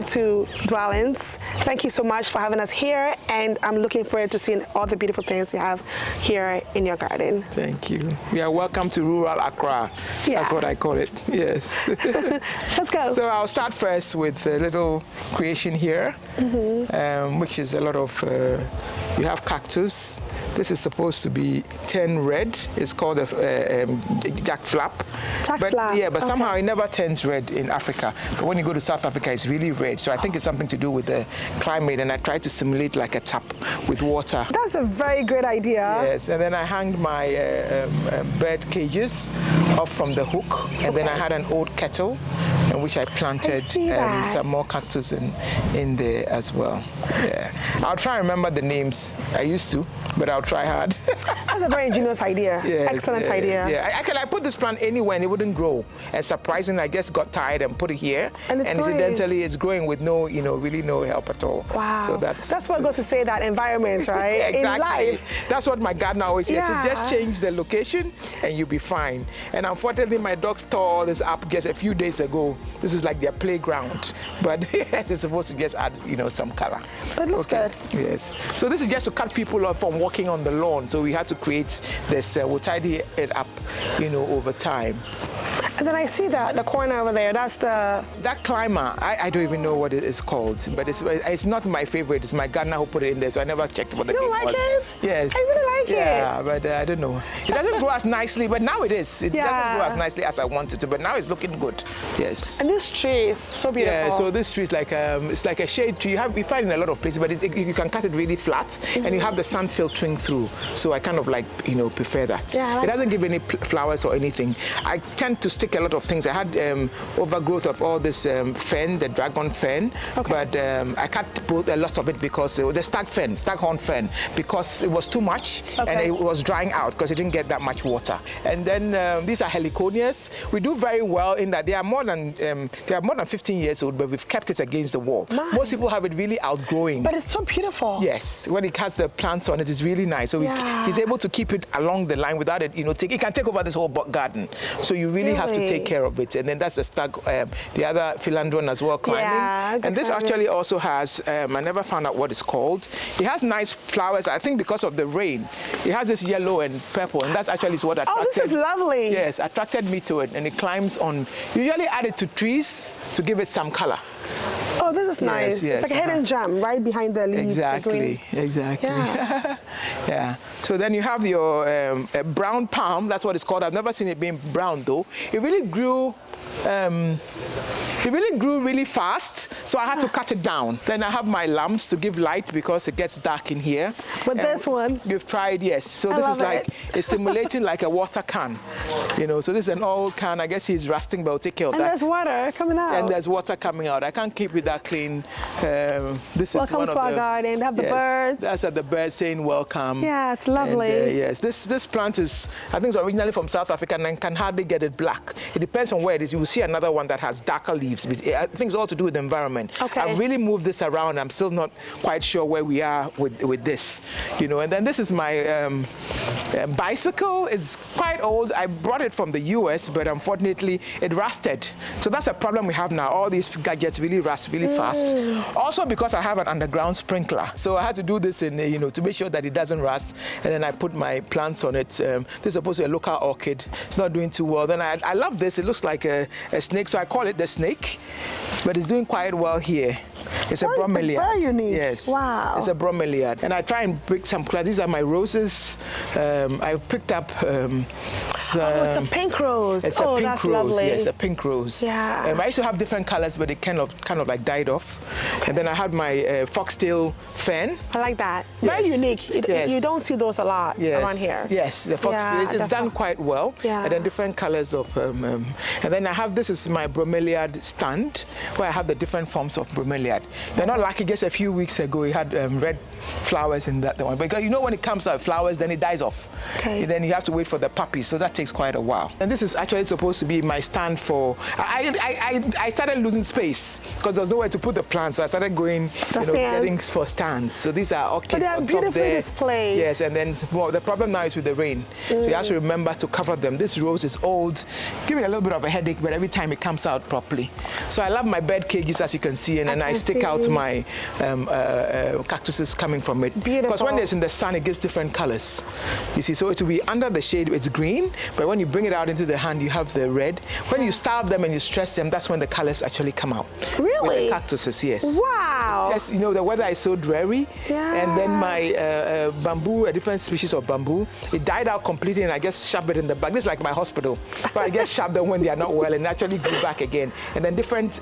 to Dwellings. Thank you so much for having us here, and I'm looking forward to seeing all the beautiful things you have here in your garden. Thank you. You are welcome to rural Accra. Yeah. That's what I call it. Yes. Let's go. So I'll start first with a little creation here, which is a lot of, you have cactus. This is supposed to be 10 red. It's called a jackflap. Jackflap. Yeah, but somehow it never turns red in Africa. But when you go to South Africa, it's really red. So I think it's something to do with the climate, and I try to simulate like a tap with water. That's a very great idea. Yes, and then I hanged my bird cages off from the hook, and then I had an old kettle in which I planted some more cactus in there as well. Yeah, I'll try and remember the names. I used to, but I'll try hard. That's a very ingenious idea. Yes, excellent idea. Yeah, I put this plant anywhere and it wouldn't grow. And surprisingly, I just got tired and put it here. And incidentally, it's growing with no, really no help at all. Wow. So that's what goes to say that environment, right? Exactly. In life. That's what my gardener always says. Yeah. So just change the location and you'll be fine. And unfortunately, my dogs tore all this up just a few days ago. This is like their playground. But it's supposed to just add, some color. But it looks good. Yes. So this is just to cut people off from walking on the lawn. So we had to create this, we'll tidy it up, over time. And then I see the corner over there. That's the... That climber, I don't even know what it is called, but it's not my favorite. It's my gardener who put it in there, so I never checked what the name was. You don't like it? Yes. I really like it. Yeah, but I don't know. It doesn't grow as nicely, but now it is. It doesn't grow as nicely as I wanted to, but now it's looking good. Yes. And this tree is so beautiful. Yeah, so this tree is like it's like a shade tree. You find in a lot of places, but you can cut it really flat, and you have the sun filtering through. So I kind of prefer that. Yeah, it doesn't give any flowers or anything. I tend to stick a lot of things. I had overgrowth of all this fern, the dragon fern, but I cut a lot of it because it was the staghorn fern, because it was too much and it was drying out because it didn't get that much water. And then these are heliconias. We do very well in that they are more than 15 years old, but we've kept it against the wall. Most people have it really outgrowing. But it's so beautiful. Yes, when it has the plants on it, it's really nice. So he's able to keep it along the line without it, it can take over this whole garden. So you really have to take care of it. And then that's the the other philodendron as well climbing. Yeah, and this actually also has, I never found out what it's called. It has nice flowers, I think because of the rain. It has this yellow and purple, and that actually is what attracted. Oh, this is lovely. Yes, attracted me to it, and it climbs on. You usually add it to trees to give it some color. Oh, this is nice. Yes, it's like a hidden gem right behind the leaves. Exactly. Yeah. Yeah. So then you have your brown palm. That's what it's called. I've never seen it being brown though. It really grew. It really grew really fast, so I had to cut it down. Then I have my lamps to give light because it gets dark in here. But this one? You've tried, yes. So this is like, it's simulating like a water can. So this is an old can. I guess he's rusting, but I'll take care of that. And there's water coming out. And there's water coming out. I can't keep it that clean. This welcome is one to our garden. They have the birds. That's the birds saying welcome. Yeah, it's lovely. And, yes, this plant is, I think it's originally from South Africa, and can hardly get it black. It depends on where it is. You will see another one that has darker leaves. I think it's all to do with the environment. I've really moved this around. I'm still not quite sure where we are with this. And then this is my bicycle. It's quite old. I brought it from the US, but unfortunately it rusted. So that's a problem we have now. All these gadgets really rust really fast. Also because I have an underground sprinkler. So I had to do this in, to make sure that it doesn't rust. And then I put my plants on it. This is supposed to be a local orchid. It's not doing too well. Then I love this. It looks like a snake, so I call it the snake. But it's doing quite well here. It's a bromeliad. It's very unique. Yes. Wow. It's a bromeliad. And I try and pick some colors. These are my roses. I picked up it's a pink rose. It's a pink that's rose. Lovely. Yes, a pink rose. Yeah. I used to have different colors, but it kind of like died off. And then I had my foxtail fern. I like that. Very unique. You don't see those a lot around here. Yes, the foxtail. It's done quite well. Yeah. And then different colors of, and then I have, this is my bromeliad stand, where I have the different forms of bromeliad. that. You're not lucky. Just a few weeks ago, you had red flowers in that one. Because you know when it comes out flowers, then it dies off. Okay. And then you have to wait for the puppies, so that takes quite a while. And this is actually supposed to be my stand for. I started losing space because there was nowhere to put the plants, so I started going, getting for stands. So these are orchids. But they are on beautifully top there. displayed. Yes, and then the problem now is with the rain. So you have to remember to cover them. This rose is old, giving a little bit of a headache, but every time it comes out properly. So I love my bed cages, as you can see, and then I stick out my cactuses coming from it. Beautiful. Because when it's in the sun, it gives different colors. You see, so it will be under the shade, it's green, but when you bring it out into the hand, you have the red. When you starve them and you stress them, that's when the colors actually come out. Really? With the cactuses, yes. Wow. It's just, the weather is so dreary. Yeah. And then my bamboo, a different species of bamboo, it died out completely, and I just shoved it in the bag. This is like my hospital. But I just shoved them when they are not well and naturally grew back again. And then different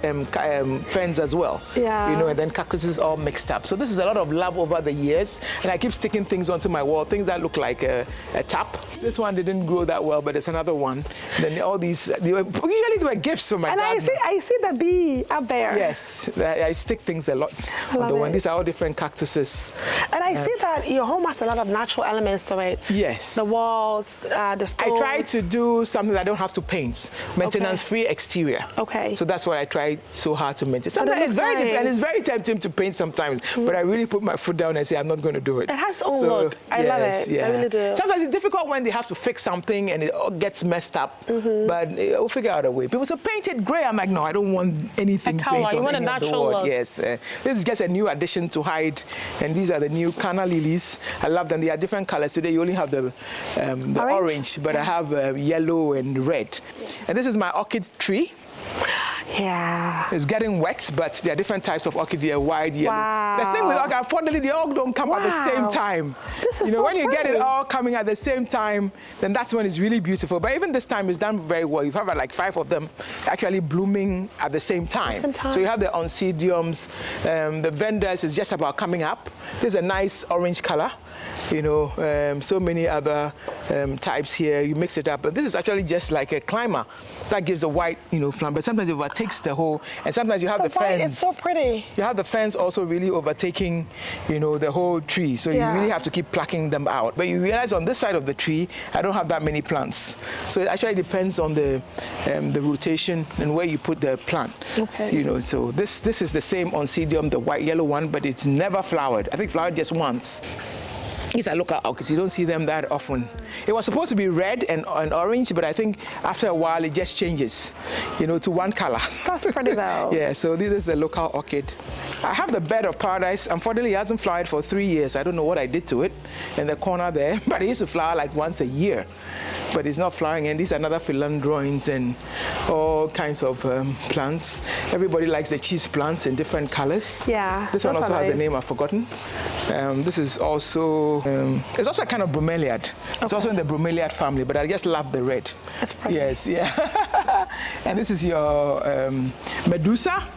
ferns as well. Yeah. And then cactuses all mixed up. So this is a lot of love over the years, and I keep sticking things onto my wall, things that look like a tap. This one didn't grow that well, but there's another one. And then all these, usually they were gifts from my And gardener. I see the bee up there. Yes, I stick things a lot on the one. These are all different cactuses. And I see that your home has a lot of natural elements to it. Yes. The walls, the stones. I try to do something that I don't have to paint. Maintenance-free exterior. Okay. So that's what I try so hard to maintain. Sometimes it's very nice. and it's very tempting to paint sometimes, but I really put my foot down and say I'm not going to do it. It has its own look. I love it. Yeah. I really do. Sometimes it's difficult when they have to fix something and it all gets messed up, but we'll figure out a way. People say paint it grey. I'm like, no, I don't want anything painted. You want a natural look. Yes. This is just a new addition to hide, and these are the new canna lilies. I love them. They are different colors. Today you only have the orange, but I have yellow and red. And this is my orchid tree. Yeah. It's getting wet, but there are different types of orchid. They are wide, yellow. Wow. The thing with orchid, unfortunately, they all don't come at the same time. This is so when you get it pretty. all coming at the same time, then that's when it's really beautiful. But even this time, it's done very well. You have like 5 of them actually blooming at the same time. So you have the oncidiums, the vendors is just about coming up. There's a nice orange color. So many other types here. You mix it up, but this is actually just like a climber that gives the white, flower. But sometimes it overtakes the whole, and sometimes you have the ferns. It's so pretty. You have the ferns also really overtaking, the whole tree. So you really have to keep plucking them out. But you realize on this side of the tree, I don't have that many plants. So it actually depends on the rotation and where you put the plant. Okay. So this is the same oncidium, the white yellow one, but it's never flowered. I think flowered just once. These are local orchids. You don't see them that often. It was supposed to be red and orange, but I think after a while it just changes, to one color. That's pretty though. Yeah, so this is a local orchid. I have the bed of paradise. Unfortunately, it hasn't flowered for 3 years. I don't know what I did to it in the corner there, but it used to flower like once a year. But it's not flowering, and these are another philodendrons and all kinds of plants. Everybody likes the cheese plants in different colors. Yeah. This one also has a name I've forgotten. This is also, it's also a kind of bromeliad. It's also in the bromeliad family, but I just love the red. That's pretty. Yes, yeah. And this is your Medusa.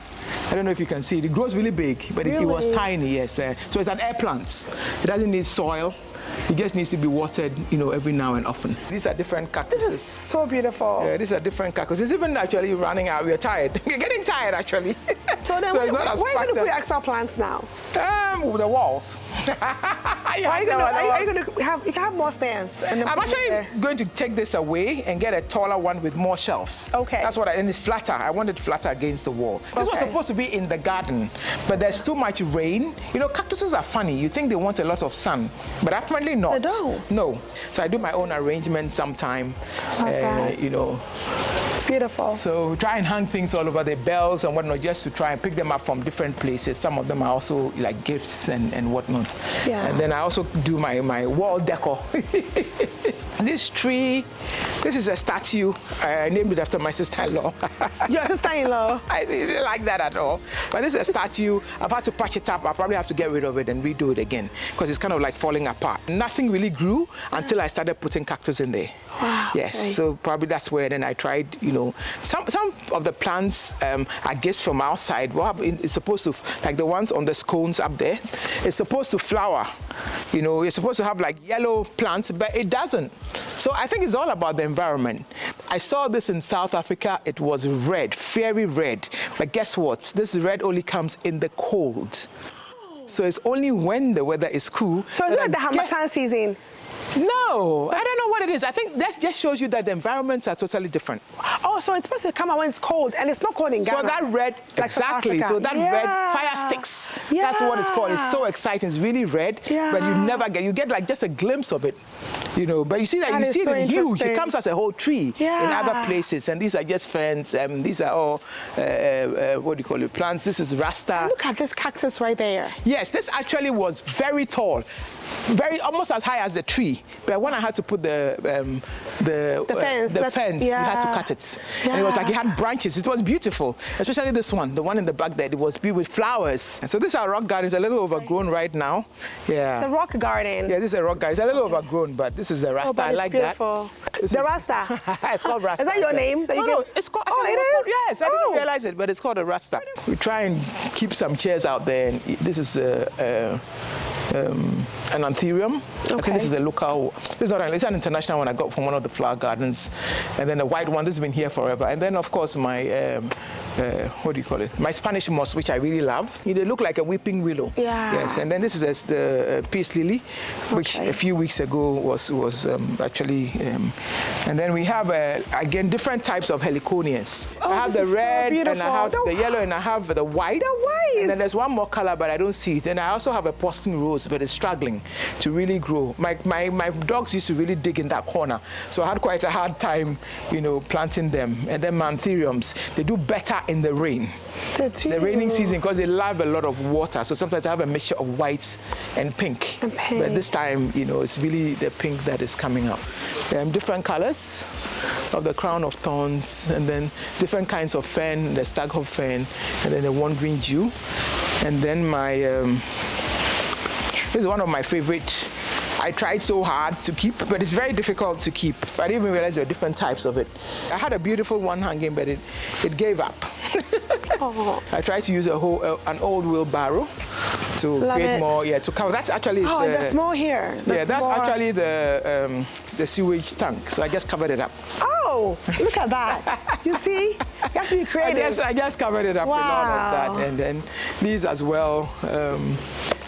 I don't know if you can see it. It grows really big, but it was tiny, yes. So it's an air plant. It doesn't need soil. It just needs to be watered, every now and often. These are different cactuses. This is so beautiful. Yeah, these are different cactuses. Even actually running out, we're tired. We're getting tired, actually. So then, where are you going to put extra plants now? The walls. Are you going to have more stands? I'm actually going to take this away and get a taller one with more shelves. Okay. That's what and it's flatter. I want it flatter against the wall. This was supposed to be in the garden, but there's too much rain. Cactuses are funny. You think they want a lot of sun, but apparently not. They don't. No. So I do my own arrangement sometime. It's beautiful. So try and hang things all over the bells and whatnot, just to try and pick them up from different places. Some of them are also like gifts and whatnot. Yeah. And then I also do my wall decor. This tree, this is a statue. I named it after my sister-in-law. Your sister-in-law? I didn't like that at all. But this is a statue. I've had to patch it up. I'll probably have to get rid of it and redo it again because it's kind of like falling apart. Nothing really grew until I started putting cactus in there. Wow. Yes, okay. So probably that's where then I tried, some of the plants are gifts from outside. It's supposed to, like the ones on the scones up there, it's supposed to flower. You're supposed to have like yellow plants, but it doesn't. So I think it's all about the environment. I saw this in South Africa. It was red, fiery red. But guess what? This red only comes in the cold. So it's only when the weather is cool. So is it like the Harmattan season? No, I don't know what it is. I think that just shows you that the environments are totally different. Oh, so it's supposed to come out when it's cold, and it's not cold in Ghana. So that red, like exactly. So that red fire sticks. Yeah. That's what it's called. It's so exciting. It's really red, but you get like just a glimpse of it, you know. But you see that you see it huge. It comes as a whole tree in other places, and these are just ferns. These are all what do you call it? Plants. This is Rasta. And look at this cactus right there. Yes, this actually was very tall. Almost as high as the tree, but when I had to put the fence, you had to cut it, and it was like it had branches. It was beautiful, especially this one, the one in the back there. It was built with flowers. And so this our rock garden is a little overgrown right now. Yeah. The rock garden. Yeah, this is a rock garden. It's a little overgrown, but this is the Rasta. But I like beautiful. that. The Rasta. It's called Rasta. Is that your name? That No, it's called. Oh, it is. Yes, I didn't realize it, but it's called a Rasta. We try and keep some chairs out there. And this is an anthurium. Okay. I think this is a local. It's an international one I got from one of the flower gardens, and then the white one. This has been here forever. And then of course my what do you call it? My Spanish moss, which I really love. They look like a weeping willow. Yeah. Yes. And then this is the peace lily, which a few weeks ago was actually. And then we have again different types of heliconias. Oh, I have the red, so and I have the yellow, and I have the white. The white. And then there's one more color, but I don't see it. And I also have a Boston rose, but it's struggling to really grow. My dogs used to really dig in that corner, so I had quite a hard time, you know, planting them. And then my anthuriums, they do better in the rain. The raining season, because they love a lot of water. So sometimes I have a mixture of white and pink. But this time, you know, it's really the pink that is coming up. Different colors of the crown of thorns, and then different kinds of fern, the staghorn fern, and then the wandering Jew. And then my, this is one of my favorite. I tried so hard to keep, but it's very difficult to keep. I didn't even realize there were different types of it. I had a beautiful one hanging, but it gave up. I tried to use an old wheelbarrow to create more, to cover. That's actually there's more here. That's actually the sewage tank. So I just covered it up. Oh, look at that. You see? You have to be creative. I just covered it up with all of that. And then these as well,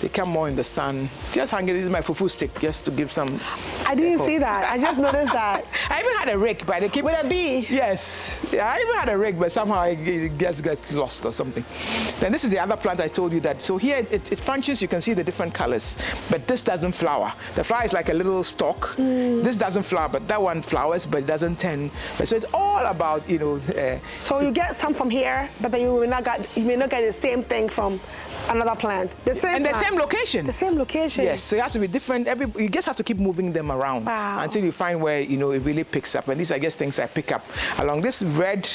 they come more in the sun. Just hanging, this is my fufu stick, just to give some. I didn't see that. I just noticed that. I even had a rake, but they keep. With a bee? Yes. Yeah, I even had a rake, but somehow it just gets lost or something. Then this is the other plant I told you that. So here it functions, you can see the different colors, but this doesn't flower. The flower is like a little stalk. This doesn't flower, but that one flowers, but it doesn't turn. So it's all about, you know. So you get some from here, but then you may not get the same thing from another plant. The same location. The same location. Yes, so it has to be different. You just have to keep moving them around until you find where, you know, it really picks up. And these are just things I pick up along. This red,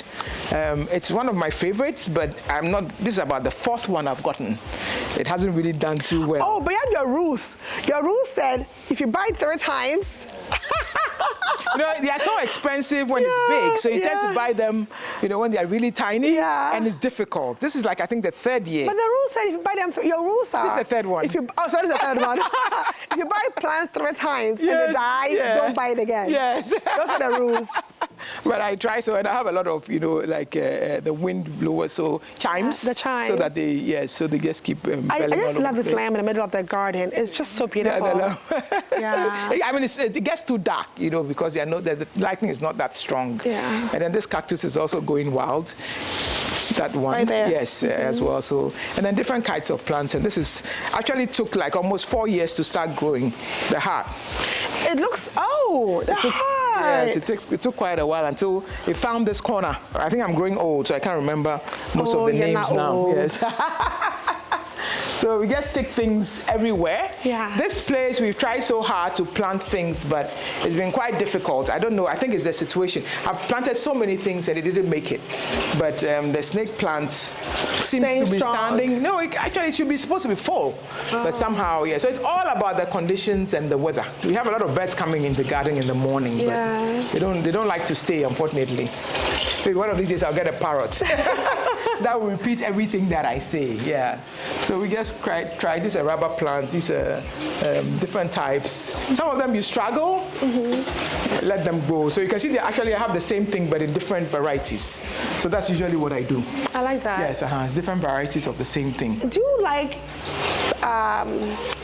it's one of my favorites, but this is about the fourth one I've gotten. It hasn't really done too well. Oh, but you had your rules. Your rules said if you buy it 3 times. You know, they are so expensive when it's big, so you tend to buy them, you know, when they are really tiny, and it's difficult. This is like, I think, the 3rd year. But the rules said if you buy them, your rules are. This is the 3rd one. This is the 3rd one. If you buy plants 3 times and they die, don't buy it again. Yes. Those are the rules. But I try so, and I have a lot of, you know, like the wind blowers, so chimes. The chimes. So that they, so they just keep I just love this lamp in the middle of the garden. It's just so beautiful. Yeah. I mean, it gets too dark, you know, because the lighting is not that strong. Yeah. And then this cactus is also going wild. That one. Right there. Yes, as well. So, and then different kinds of plants. And this is actually took like almost 4 years to start growing. The heart. It looks, the heart. Yes, it took quite a while until it found this corner. I think I'm growing old, so I can't remember most of the names now. Old. Yes. So we just stick things everywhere. Yeah. This place, we've tried so hard to plant things, but it's been quite difficult. I don't know. I think it's the situation. I've planted so many things and it didn't make it. But the snake plant seems to be standing. No, actually, it should be supposed to be full. But somehow, So it's all about the conditions and the weather. We have a lot of birds coming in the garden in the morning, but they don't like to stay, unfortunately. Maybe one of these days I'll get a parrot. that will repeat everything that I say. Yeah. So we just try this a rubber plant. These are different types. Some of them you struggle, let them grow. So you can see they actually have the same thing but in different varieties. So that's usually what I do. I like that. Yes, it's different varieties of the same thing. Do you like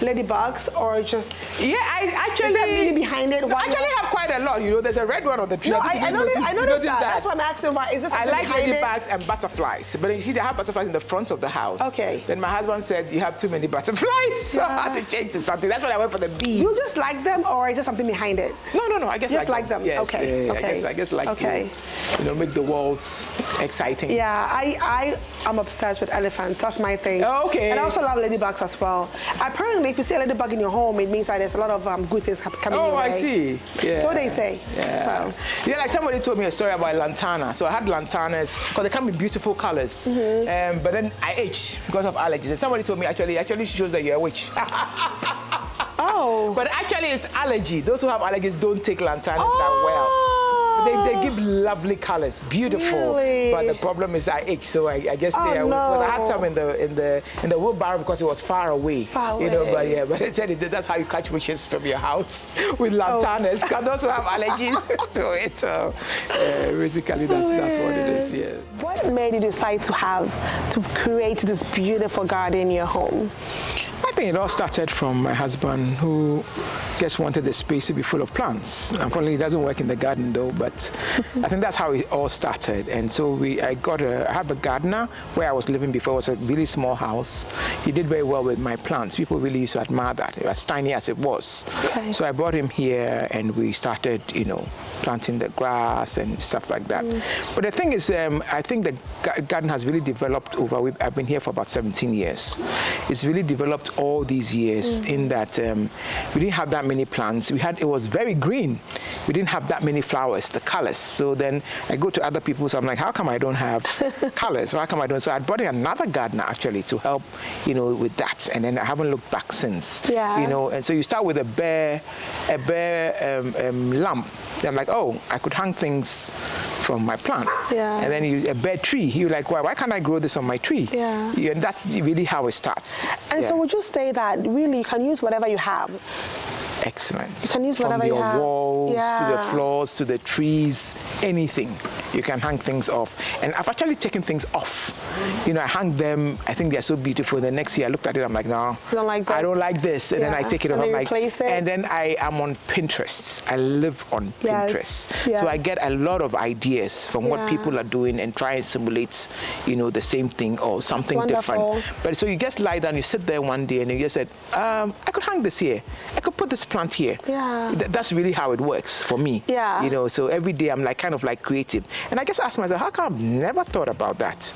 ladybugs or just? Yeah, I actually. Is there meaning behind it? I actually have quite a lot. You know, there's a red one on the tree. No, I noticed that. that. That's why I'm asking why. Is this I like behind ladybugs and butterflies, but they have butterflies in the front of the house. Okay. Then my husband said you have too many butterflies, so I had to change to something. That's when I went for the bees. Do you just like them, or is there something behind it? No. I guess just like them. Yes. Okay. Yeah, okay. I guess like to, make the walls exciting. Yeah, I am obsessed with elephants. That's my thing. Okay. And I also love ladybugs as well. Apparently, if you see a ladybug in your home, it means that there's a lot of good things coming your way. Oh, I see. Yeah. So they say. Yeah. So. Yeah, like somebody told me a story about lantana. So I had lantanas because they come in beautiful colors. But then I itch because of allergies. And somebody told me actually shows that you're a witch. Oh. But actually it's allergy. Those who have allergies don't take lantanas that well. They give lovely colors, beautiful. Really? But the problem is I itch, so I guess stay away. No. Because I had some in the wheelbarrow because it was far away. Far You know, away. but I said that's how you catch witches from your house with lantanas. Because those who have allergies to it. So basically that's what it is. Yeah. What made you decide to create this beautiful garden in your home? I think it all started from my husband, who just wanted the space to be full of plants. Unfortunately, he doesn't work in the garden though, but I think that's how it all started. And so I have a gardener where I was living before. It was a really small house. He did very well with my plants. People really used to admire that, as tiny as it was. Okay. So I brought him here, and we started, planting the grass and stuff like that. But the thing is, I think the garden has really developed I've been here for about 17 years. It's really developed all these years in that we didn't have that many plants. It was very green. We didn't have that many flowers, the colors. So then I go to other people, so I'm like, how come I don't have colors? How come I don't? So I brought in another gardener actually to help, with that. And then I haven't looked back since. Yeah. And so you start with a bare lamp. Then I'm like, oh, I could hang things from my plant. Yeah. And then a bare tree. You're like, why can't I grow this on my tree? Yeah. And that's really how it starts. And so would you say that really you can use whatever you have? Excellent. You can use whatever From you your have. walls to the floors to the trees, anything. You can hang things off. And I've actually taken things off. I hang them. I think they're so beautiful. The next year I looked at it, I'm like, no, you don't like this? I don't like this. And then I take it off. And I'm then like, replace it? and then I am on Pinterest. I live on Pinterest. Yes. So I get a lot of ideas from what people are doing and try and simulate, the same thing or something different. But so you just lie down, you sit there one day and you just said, I could hang this here. I could put this plant here. Yeah. That's really how it works for me. Yeah. So every day I'm kind of creative. And I just ask myself, how come I've never thought about that?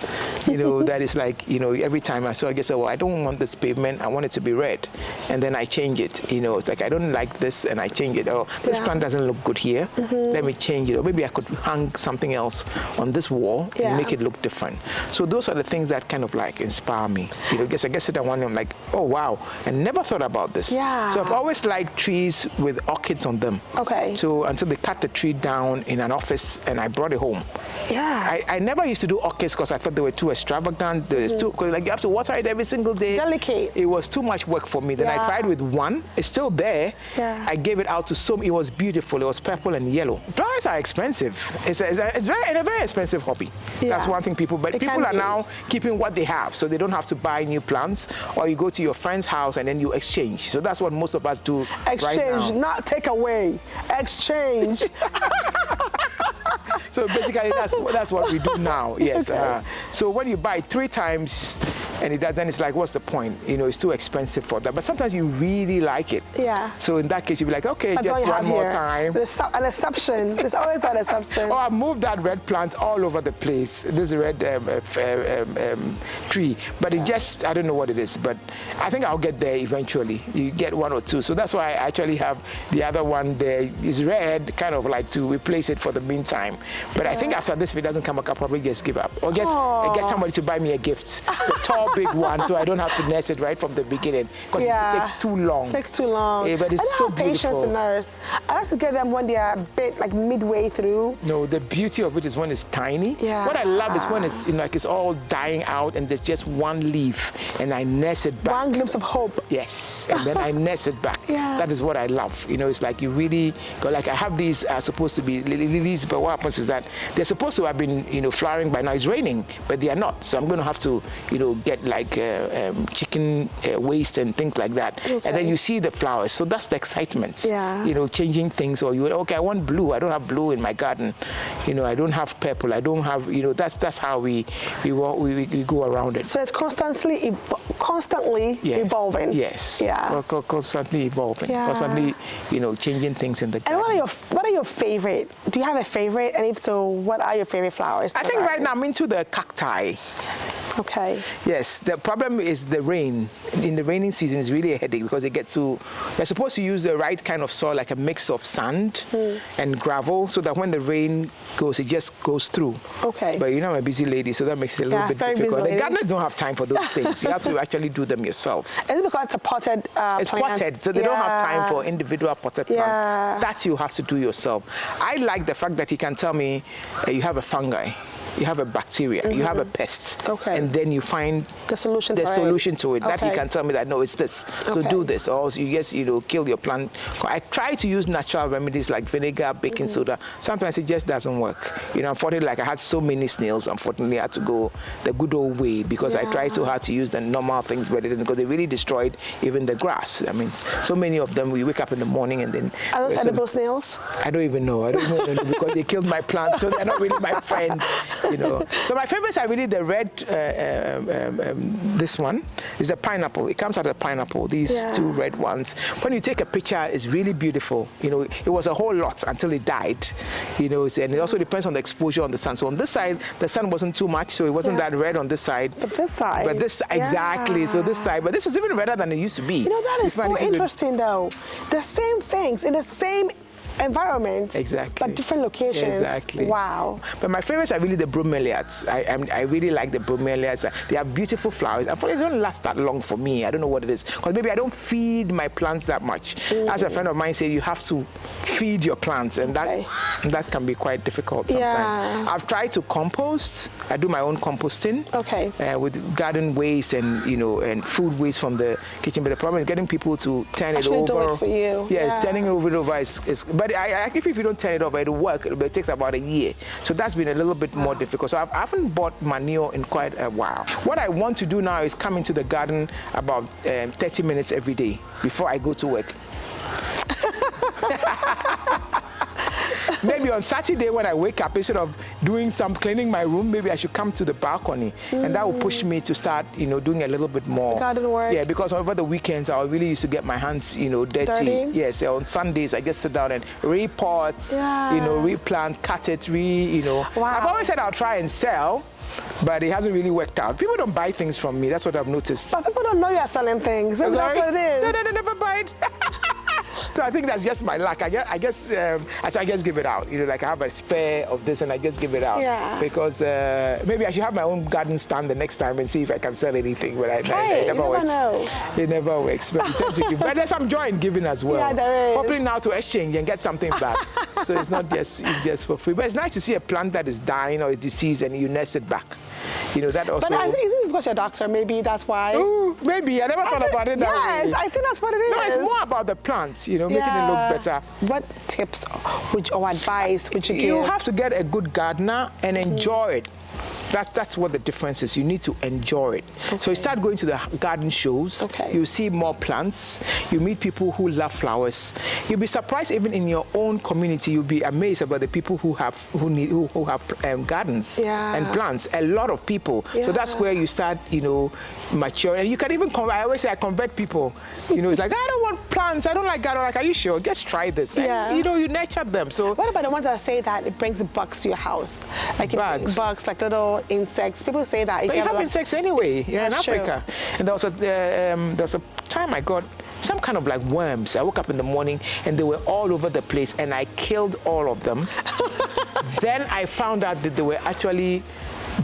That is every time I guess, well, I don't want this pavement, I want it to be red. And then I change it. It's like I don't like this and I change it. Oh, this plant doesn't look good here. Let me change it. Or maybe I could hang something else on this wall and make it look different. So those are the things that kind of inspire me. I guess it at one day I'm like, oh wow, I never thought about this. Yeah. So I've always liked trees with orchids on them. Okay. So until they cut the tree down in an office and I brought it home. Yeah. I never used to do orchids because I thought they were too extravagant. Cause you have to water it every single day. Delicate. It was too much work for me. Then I tried with one. It's still there. Yeah. I gave it out to some. It was beautiful. It was purple and yellow. Flowers are expensive. It's a very expensive hobby. Yeah. That's one thing people are now keeping what they have, so they don't have to buy new plants. Or you go to your friend's house and then you exchange. So that's what most of us do. Exchange, right now. not take away. Exchange. So basically, that's what we do now. Yes. Okay. So when you buy 3 times, and then it's like, what's the point? It's too expensive for that. But sometimes you really like it. Yeah. So in that case, you'll be like, okay, just one more time. An exception. There's always an exception. Oh, I moved that red plant all over the place. This red tree, but it just, I don't know what it is, but I think I'll get there eventually. You get 1 or 2. So that's why I actually have the other one there is red, kind of to replace it for the meantime. But I think after this, if it doesn't come up, I'll probably just give up. Or just get somebody to buy me a gift. The tall more big one, so I don't have to nurse it right from the beginning because it takes too long. It takes too long. Yeah, but it's I don't so have patience beautiful. to nurse. I like to get them when they are a bit like midway through. No, the beauty of it is when it's tiny. Yeah. What I love is when it's like it's all dying out and there's just one leaf, and I nurse it back. One glimpse of hope. Yes, and then I nurse it back. Yeah. That is what I love. It's like you really go, like I have these supposed to be lilies, but what happens is that they're supposed to have been, flowering by now. It's raining, but they are not. So I'm going to have to, get like chicken waste and things like that. Okay. And then you see the flowers. So that's the excitement. Yeah. Changing things. Or okay, I want blue. I don't have blue in my garden. I don't have purple. I don't have, that's how we go around it. So it's constantly evolving. Yes. Yeah. Constantly evolving. Yeah. Constantly, changing things in the garden. And what are your favorite? Do you have a favorite? And if so, what are your favorite flowers? I think right now I'm into the cacti. Okay. Yes, the problem is the rain. In the raining season, it's really a headache because you're supposed to use the right kind of soil, like a mix of sand and gravel, so that when the rain goes, it just goes through. Okay. But I'm a busy lady, so that makes it a little bit difficult. The gardeners don't have time for those things. You have to actually do them yourself. Is it because it's a potted It's plant? potted, so they don't have time for individual potted plants. That you have to do yourself. I like the fact that you can tell me you have a fungi, you have a bacteria, you have a pest, and then you find the solution to it. That you can tell me that no, it's this. So do this, or you just kill your plant. I try to use natural remedies like vinegar, baking soda. Sometimes it just doesn't work. Unfortunately, like I had so many snails. Unfortunately, I had to go the good old way because I tried so hard to use the normal things, but it didn't, because they really destroyed even the grass. I mean, so many of them. We wake up in the morning and then. Are those edible snails? I don't even know. I don't even know because they killed my plants, so they're not really my friends. So my favorites are really the red, this one is the pineapple. It comes out of the pineapple, these two red ones. When you take a picture, it's really beautiful. It was a whole lot until it died. And it also depends on the exposure on the sun. So on this side, the sun wasn't too much, so it wasn't that red on this side. But this side. Exactly. So this side, but this is even redder than it used to be. That is so interesting though. The same things in the same environment, but different locations. Exactly. Wow. But my favorites are really the bromeliads. I really like the bromeliads. They have beautiful flowers. Unfortunately, they don't last that long for me. I don't know what it is, because maybe I don't feed my plants that much. As a friend of mine said, you have to feed your plants, and that can be quite difficult sometimes. I've tried to compost. I do my own composting. With garden waste and and food waste from the kitchen. But the problem is getting people to turn it over. Do it for you. Yes, turning it over is but if you don't turn it over, it'll work. It takes about a year. So that's been a little bit more difficult. So I haven't bought manure in quite a while. What I want to do now is come into the garden about 30 minutes every day before I go to work. Maybe on Saturday when I wake up, instead of doing some cleaning my room, maybe I should come to the balcony, and that will push me to start, doing a little bit more garden work. Yeah, because over the weekends I really used to get my hands, dirty. Yes, on Sundays I just sit down and repot, replant, cut it, Wow. I've always said I'll try and sell, but it hasn't really worked out. People don't buy things from me. That's what I've noticed. But people don't know you're selling things. Maybe that's what it is. No, they never buy it. So I think that's just my luck. I just give it out. Like I have a spare of this and I just give it out. Yeah. Because maybe I should have my own garden stand the next time and see if I can sell anything. But it never works. Know. It never works. But, but there's some joy in giving as well. Yeah, there is. Hopefully now to exchange and get something back. So it's not just for free. But it's nice to see a plant that is dying or is diseased and you nest it back. That also. But I think it's because you're a doctor. Maybe that's why. Ooh, maybe I never thought about it that way. Yes, I think that's what it is. No, it's more about the plants, making it look better. What tips or advice would you give? You have to get a good gardener and enjoy it. That's what the difference is. You need to enjoy it. So you start going to the garden shows. You see more plants. You meet people who love flowers. You'll be surprised even in your own community. You'll be amazed about the people who have gardens and plants. A lot of people. So that's where you start, maturing. And you can even I always say I convert people. It's like I don't want plants. I don't like garden. Like, are you sure? Just try this. And, you nurture them. So what about the ones that say that it brings bugs to your house? Like bugs, like little insects. People say that. But you have insects anyway. Yeah, in Africa. And there was a time I got some kind of like worms. I woke up in the morning and they were all over the place and I killed all of them. Then I found out that they were actually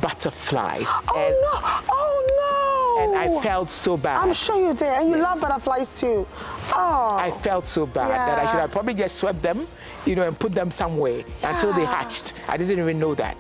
butterflies. Oh no! And I felt so bad. I'm sure you did. And you love butterflies too. Oh. I felt so bad that I should have probably just swept them, and put them somewhere until they hatched. I didn't even know that.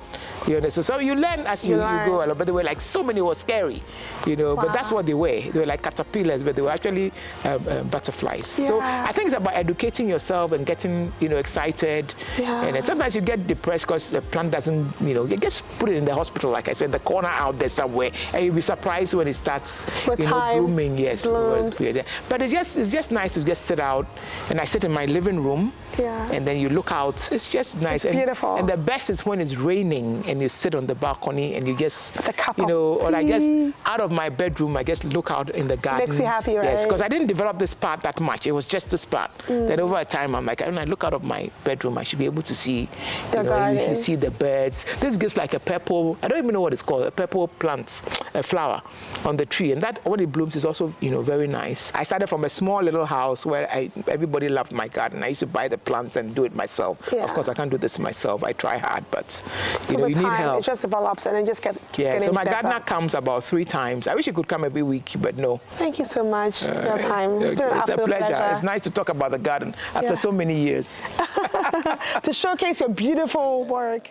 So you learn as you go along. But they were like, so many were scary, but that's what they were. They were like caterpillars, but they were actually butterflies. Yeah. So I think it's about educating yourself and getting, excited. Yeah. And then sometimes you get depressed because the plant doesn't, you just put it in the hospital, like I said, the corner out there somewhere, and you'll be surprised when it starts, blooming. Yes. Blooms. But it's just nice to just sit out, and I sit in my living room. Yeah. And then you look out. It's just nice. It's beautiful. And the best is when it's raining and you sit on the balcony and you just, the cup of tea. or I guess out of my bedroom, I just look out in the garden. Makes you happy, right? Yes, because I didn't develop this part that much. It was just this part. Then over time, I'm like, when I look out of my bedroom, I should be able to see, you see the birds. This gives like a purple, I don't even know what it's called, a purple plant, a flower on the tree. And that, when it blooms, is also, very nice. I started from a small little house where everybody loved my garden. I used to buy the plants and do it myself. Yeah. Of course, I can't do this myself. I try hard, but you need need help. It just develops and it just keeps getting so my better. gardener comes about 3 times. I wish he could come every week, but no. Thank you so much for your time. It's been an It's a absolute pleasure. It's nice to talk about the garden after so many years. To showcase your beautiful work.